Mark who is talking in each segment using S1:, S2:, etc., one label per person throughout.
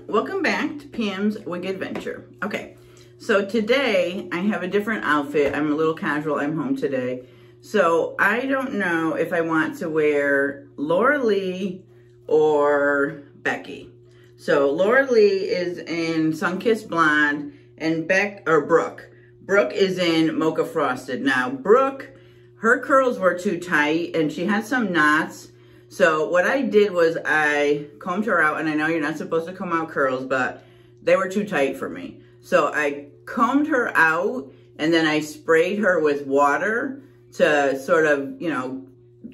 S1: Welcome back to Pam's Wig Adventure. Okay, so today I have a different outfit. I'm a little casual. I'm home today. So I don't know if I want to wear Lorelei or Becky. So Lorelei is in Sunkissed Blonde and Brooke. Brooke is in Mocha Frosted. Now Brooke, her curls were too tight and she had some knots. So what I did was I combed her out, and I know you're not supposed to comb out curls, but they were too tight for me. So I combed her out, and then I sprayed her with water to sort of, you know,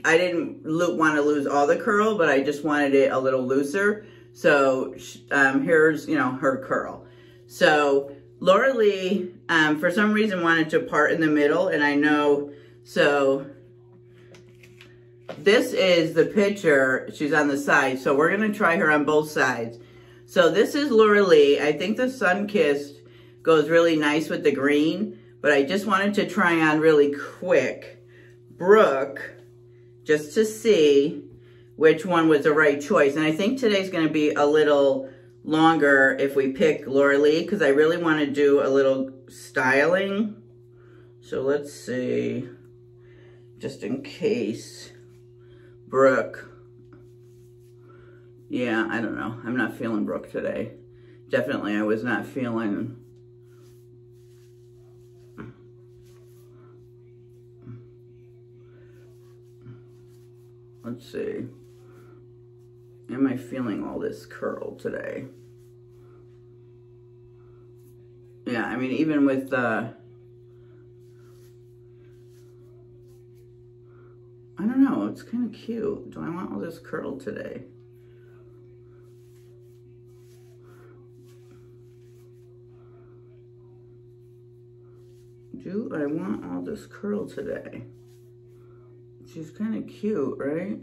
S1: I didn't want to lose all the curl, but I just wanted it a little looser. So here's, you know, her curl. So Lorelei, for some reason, wanted to part in the middle, and I know, so this is the picture. She's on the side, so we're going to try her on both sides. So this is Lorelei. I think the Sunkissed goes really nice with the green, but I just wanted to try on really quick Brooke just to see which one was the right choice. And I think today's going to be a little longer if we pick Lorelei, because I really want to do a little styling. So let's see, just in case. Brooke, yeah, I don't know. I'm not feeling Brooke today. Definitely, I was not feeling. Let's see. Am I feeling all this curl today? Yeah, I mean, even with I don't know, it's kind of cute. Do I want all this curl today? Do I want all this curl today? She's kind of cute, right?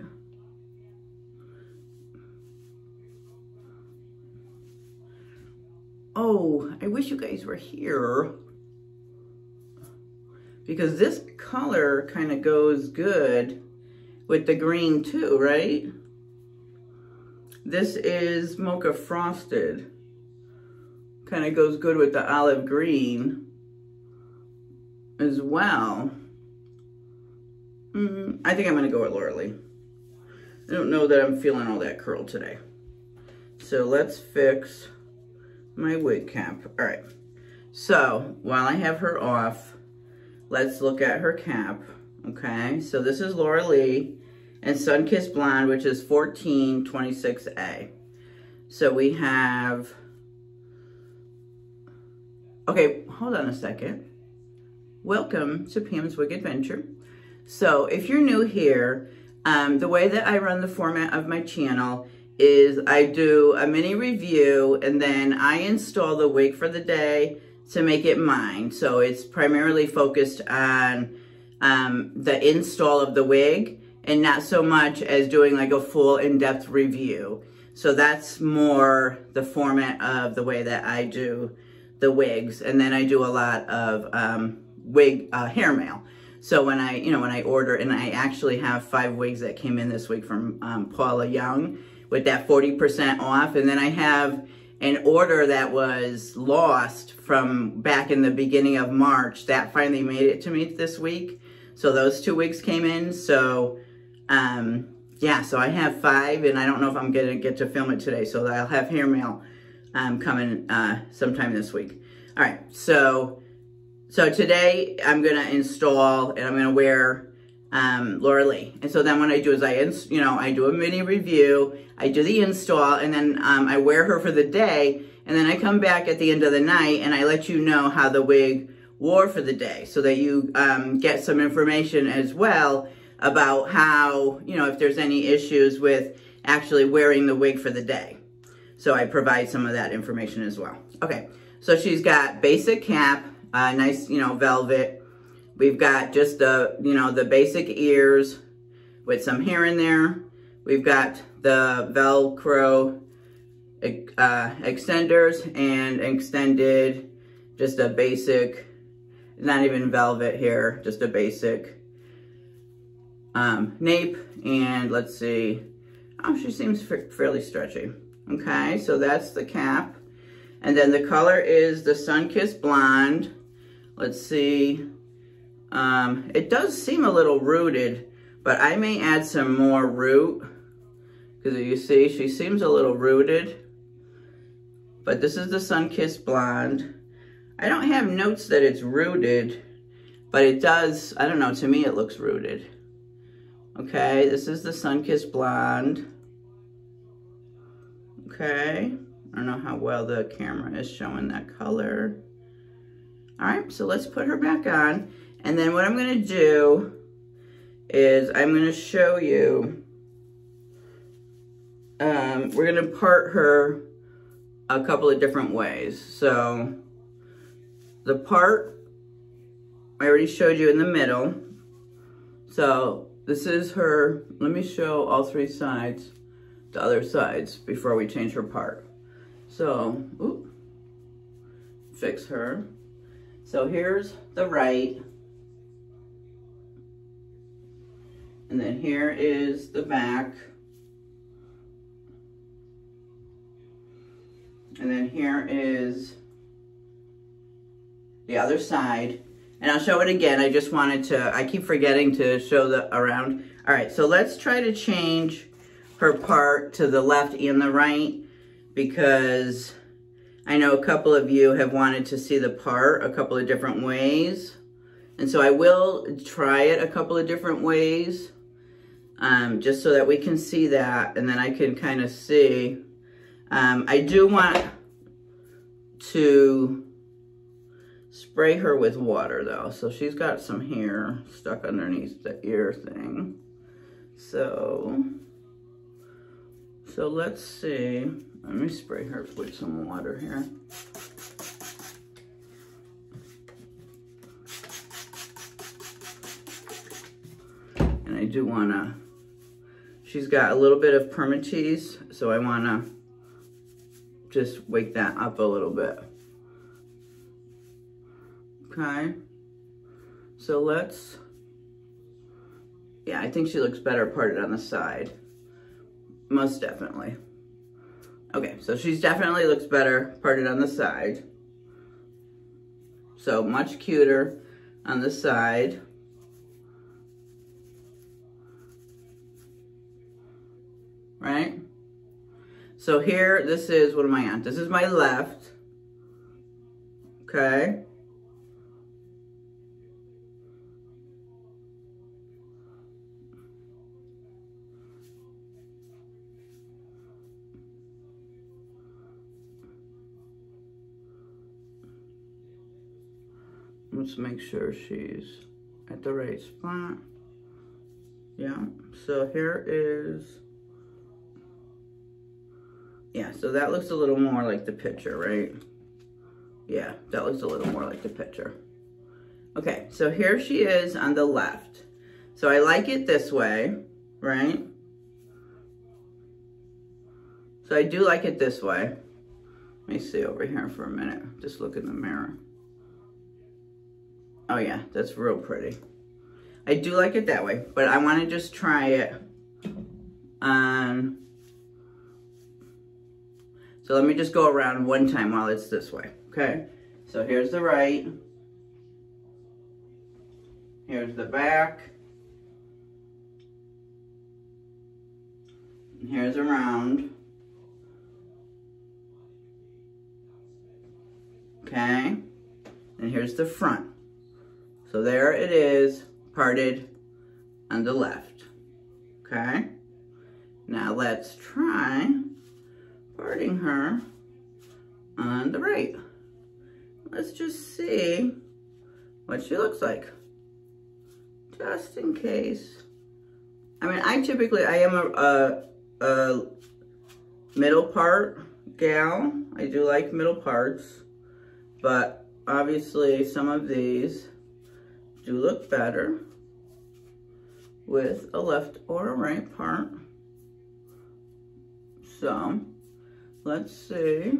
S1: Oh, I wish you guys were here, because this color kind of goes good with the green too, right? This is Mocha Frosted. Kind of goes good with the olive green as well. I think I'm going to go with Lorelei. I don't know that I'm feeling all that curl today. So let's fix my wig cap. All right. So while I have her off, let's look at her cap. Okay, so this is Lorelei and Sunkissed Blonde, which is 1426A. So we have, okay, hold on a second. Welcome to Pam's Wig Adventure. So if you're new here, the way that I run the format of my channel is I do a mini review and then I install the wig for the day to make it mine. So it's primarily focused on the install of the wig and not so much as doing like a full in-depth review. So that's more the format of the way that I do the wigs. And then I do a lot of wig hair mail. So when I order, and I actually have 5 wigs that came in this week from Paula Young with that 40% off. And then I have an order that was lost from back in the beginning of March that finally made it to me this week. So those 2 wigs came in. So yeah, so I have 5, and I don't know if I'm gonna get to film it today. So I'll have hair mail coming sometime this week. All right, so today I'm gonna install and I'm gonna wear Lorelei. And so then what I do is I do a mini review, I do the install, and then I wear her for the day, and then I come back at the end of the night and I let you know how the wig wore for the day, so that you get some information as well about how, if there's any issues with actually wearing the wig for the day. So I provide some of that information as well. Okay, so she's got basic cap, nice, velvet. We've got just the, you know, the basic ears with some hair in there. We've got the Velcro extenders and extended, just a basic, not even velvet here, just a basic nape. And let's see, oh, she seems fairly stretchy. Okay, so that's the cap. And then the color is the Sunkissed Blonde. Let's see, it does seem a little rooted, but I may add some more root, because you see, she seems a little rooted. But this is the Sunkissed Blonde. I don't have notes that it's rooted, but it does, I don't know, to me it looks rooted. Okay, this is the Sunkissed Blonde. Okay, I don't know how well the camera is showing that color. All right, so let's put her back on. And then what I'm gonna do is I'm gonna show you, we're gonna part her a couple of different ways. So the part, I already showed you in the middle. So this is her, let me show all three sides, the other sides, before we change her part. So, ooh, fix her. So here's the right. And then here is the back. And then here is the other side. And I'll show it again. I just wanted to, I keep forgetting to show the around. All right, so let's try to change her part to the left and the right, because I know a couple of you have wanted to see the part a couple of different ways. And so I will try it a couple of different ways, just so that we can see that, and then I can kind of see. I do want to spray her with water though. So she's got some hair stuck underneath the ear thing. So let's see. Let me spray her with some water here. And I do wanna, she's got a little bit of Permatease, so I wanna just wake that up a little bit. Okay, so let's, yeah, I think she looks better parted on the side, most definitely. Okay, so she's definitely looks better parted on the side. So much cuter on the side. Right? So here, this is, what am I on? This is my left. Okay. Let's make sure she's at the right spot. Yeah, so here is, yeah, so that looks a little more like the picture, right? Yeah, that looks a little more like the picture. Okay, so here she is on the left. So I like it this way, right? So I do like it this way. Let me see over here for a minute. Just look in the mirror. Oh yeah, that's real pretty. I do like it that way, but I want to just try it on. So let me just go around one time while it's this way, okay? So here's the right. Here's the back. And here's around. Okay? And here's the front. So there it is, parted on the left, okay? Now let's try parting her on the right. Let's just see what she looks like, just in case. I mean, I am a middle part gal. I do like middle parts, but obviously some of these do look better with a left or a right part. So let's see.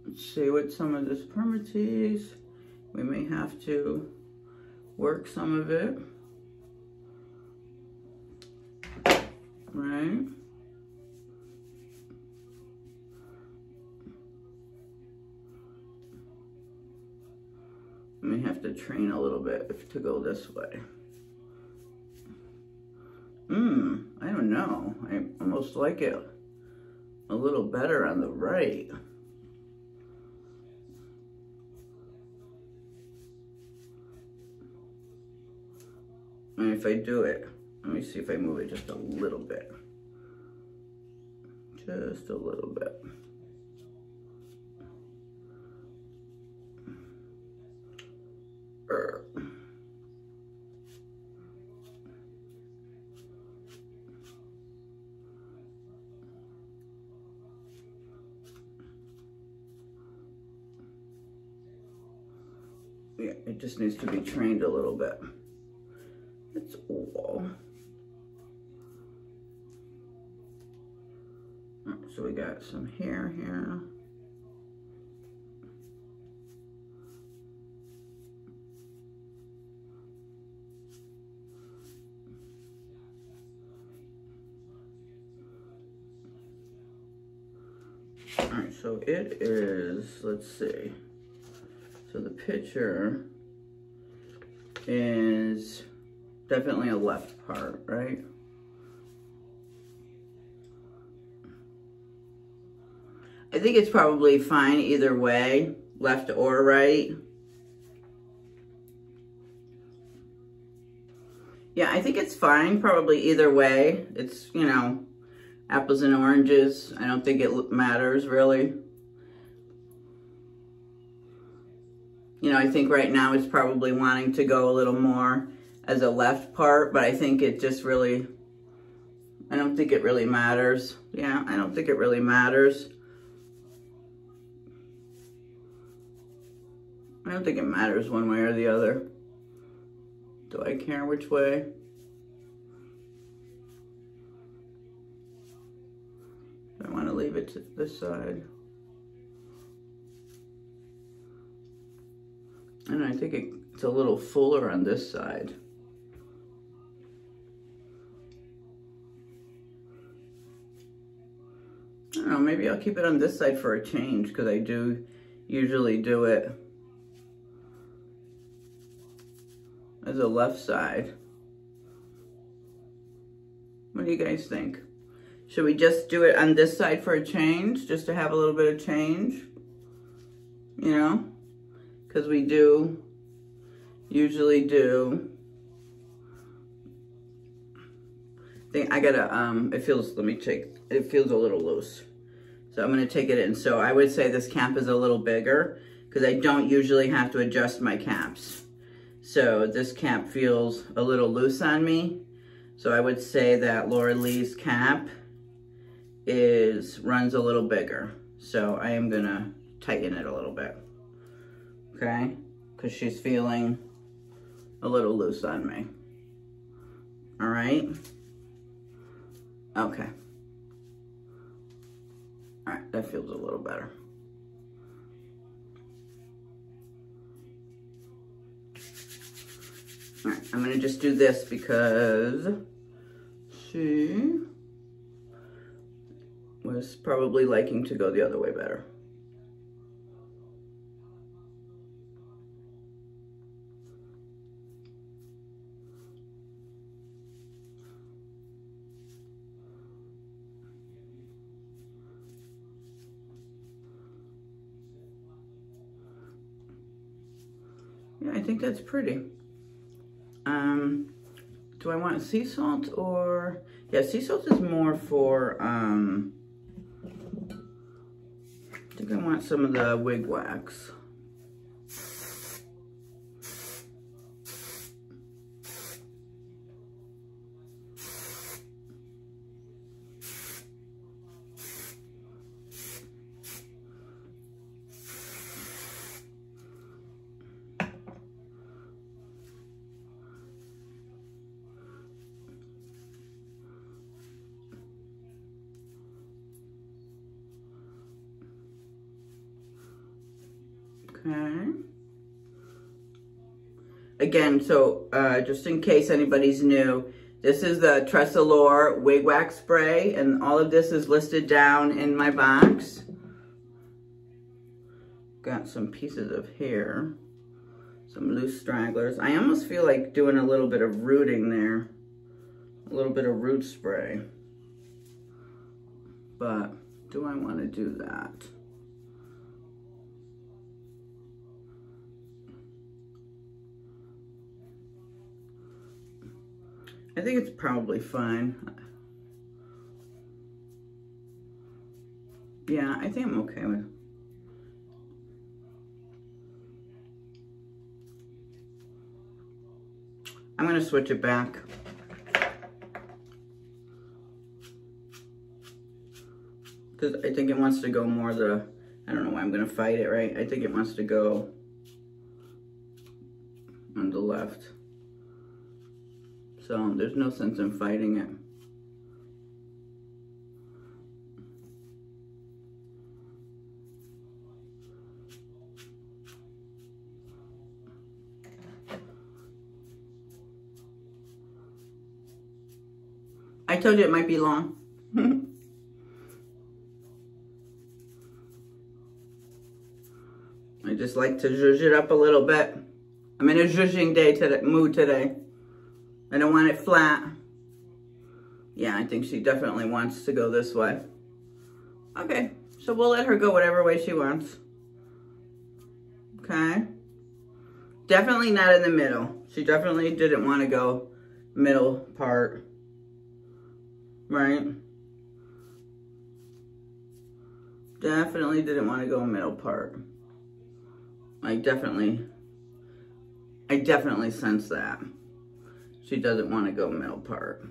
S1: Let's see what some of this Permatease, we may have to work some of it, right? We may have to train a little bit to go this way. I don't know. I almost like it a little better on the right. And if I do it, let me see if I move it just a little bit. Just a little bit. Yeah, it just needs to be trained a little bit. It's all. So we got some hair here. All right, so it is, let's see. So the picture is definitely a left part, right? I think it's probably fine either way, left or right. Yeah, I think it's fine probably either way. It's, you know, apples and oranges. I don't think it matters really. You know, I think right now it's probably wanting to go a little more as a left part, but I think it just really, I don't think it really matters. Yeah, I don't think it really matters. I don't think it matters one way or the other. Do I care which way? I want to leave it to this side. And I think it's a little fuller on this side. I don't know, maybe I'll keep it on this side for a change because I do usually do it as a left side. What do you guys think? Should we just do it on this side for a change, just to have a little bit of change? You know? Because we do usually do. I think I gotta, it feels, let me check, it feels a little loose. So I'm gonna take it in. So I would say this cap is a little bigger because I don't usually have to adjust my caps. So this cap feels a little loose on me. So I would say that Lorelei's cap runs a little bigger. So I am gonna tighten it a little bit. Okay, because she's feeling a little loose on me. All right. Okay. All right, that feels a little better. All right, I'm gonna just do this because she was probably liking to go the other way better. Yeah, I think that's pretty. Do I want sea salt or, yeah, sea salt is more for, I think I want some of the wig wax. again, so just in case anybody's new, this is the Tressalore Wig Wax Spray, and all of this is listed down in my box. Got some pieces of hair, some loose stragglers. I almost feel like doing a little bit of rooting there, a little bit of root spray. But do I want to do that? I think it's probably fine. Yeah, I think I'm okay with it. I'm going to switch it back. Because I think it wants to go more I don't know why I'm going to fight it, right? I think it wants to go on the left. So there's no sense in fighting it. I told you it might be long. I just like to zhuzh it up a little bit. I'm in a zhuzhing mood today. I don't want it flat. Yeah, I think she definitely wants to go this way. Okay, so we'll let her go whatever way she wants. Okay. Definitely not in the middle. She definitely didn't want to go middle part. Right? Definitely didn't want to go middle part. I definitely sense that. She doesn't want to go middle part.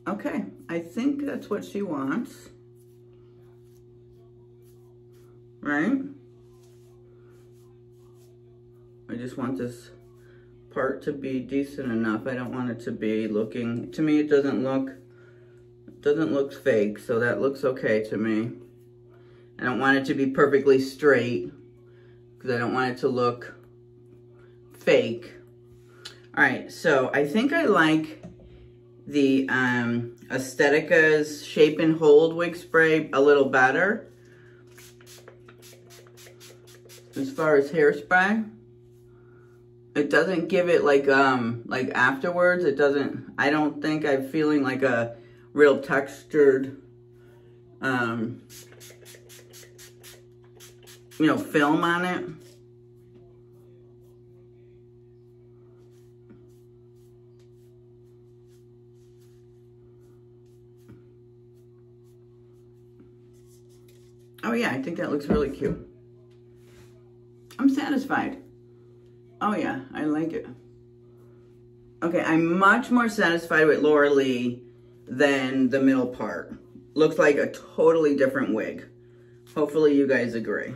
S1: Okay, I think that's what she wants. Right? I just want this part to be decent enough. I don't want it to be looking, to me it doesn't look fake, so that looks okay to me. I don't want it to be perfectly straight because I don't want it to look fake. All right, so I think I like the Estetica's Shape and Hold Wig Spray a little better as far as hairspray. It doesn't give it like afterwards, it doesn't, I don't think I'm feeling like a real textured, you know, film on it. Oh yeah, I think that looks really cute. I'm satisfied. Oh yeah, I like it. Okay, I'm much more satisfied with Lorelei than the middle part. Looks like a totally different wig. Hopefully you guys agree.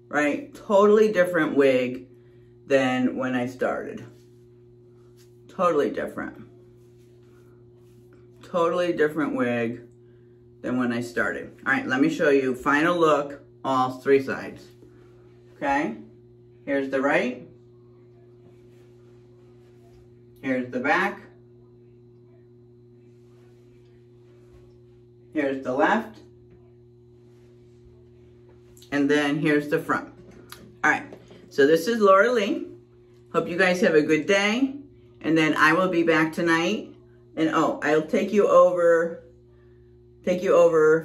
S1: Right? Totally different wig than when I started. Totally different. Totally different wig than when I started. All right, let me show you final look, all three sides. Okay? Here's the right. Here's the back. Here's the left. And then here's the front. All right, so this is Lorelei. Hope you guys have a good day. And then I will be back tonight. And oh, I'll take you over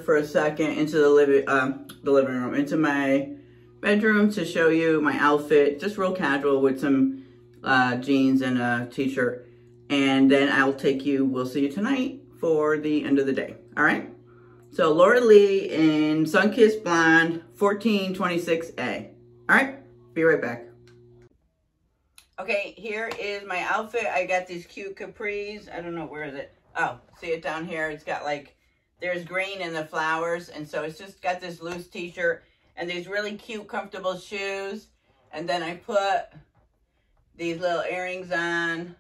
S1: for a second into the living room, into my bedroom to show you my outfit, just real casual with some jeans and a t-shirt. And then we'll see you tonight for the end of the day. All right? So Lorelei in Sunkissed Blonde 1426A. All right? Be right back. Okay, here is my outfit. I got these cute capris. I don't know, where is it? Oh, see it down here? It's got like, there's green in the flowers. And so it's just got this loose t-shirt and these really cute, comfortable shoes. And then I put these little earrings on.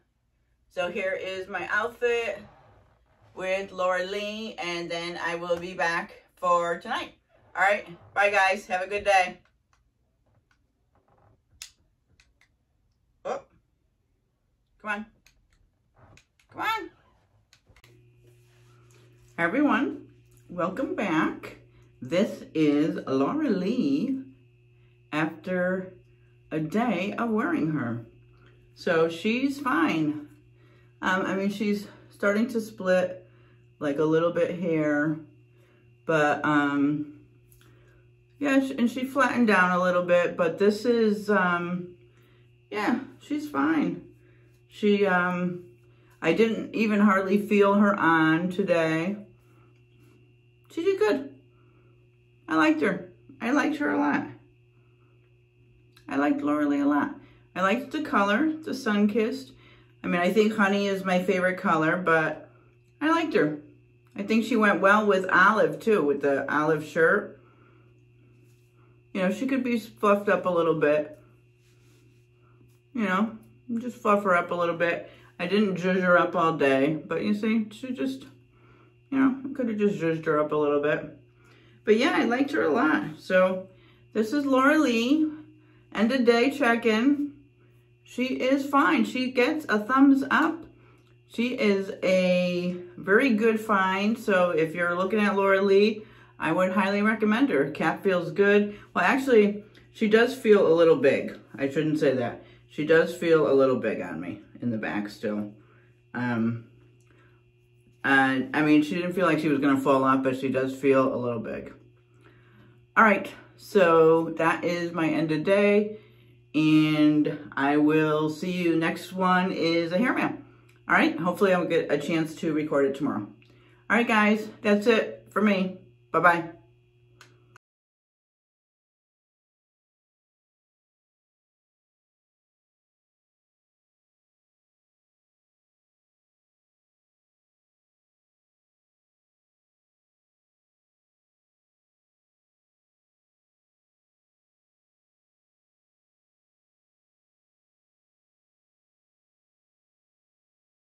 S1: So here is my outfit with Lorelei, and then I will be back for tonight. All right. Bye, guys. Have a good day. Oh. Come on. Come on. Hi, everyone. Welcome back. This is Lorelei after a day of wearing her. So she's fine. I mean, she's starting to split like a little bit here, but yeah, and she flattened down a little bit, but this is, yeah, she's fine. She, I didn't even hardly feel her on today. She did good. I liked her. I liked her a lot. I liked Lorelei a lot. I liked the color, the Sunkissed. I mean, I think honey is my favorite color, but I liked her. I think she went well with olive too, with the olive shirt. You know, she could be fluffed up a little bit. You know, just fluff her up a little bit. I didn't zhuzh her up all day, but you see, she just, you know, I could have just zhuzhed her up a little bit. But yeah, I liked her a lot. So this is Lorelei, end of day check-in. She is fine. She gets a thumbs up. She is a very good find. So if you're looking at Lorelei, I would highly recommend her. Cap feels good. Well, actually, she does feel a little big. I shouldn't say that. She does feel a little big on me in the back still. I mean, she didn't feel like she was going to fall off, but she does feel a little big. All right, so that is my end of day. And I will see you. Next one is a hair mail. All right, hopefully I'll get a chance to record it tomorrow. All right, guys, that's it for me. Bye-bye.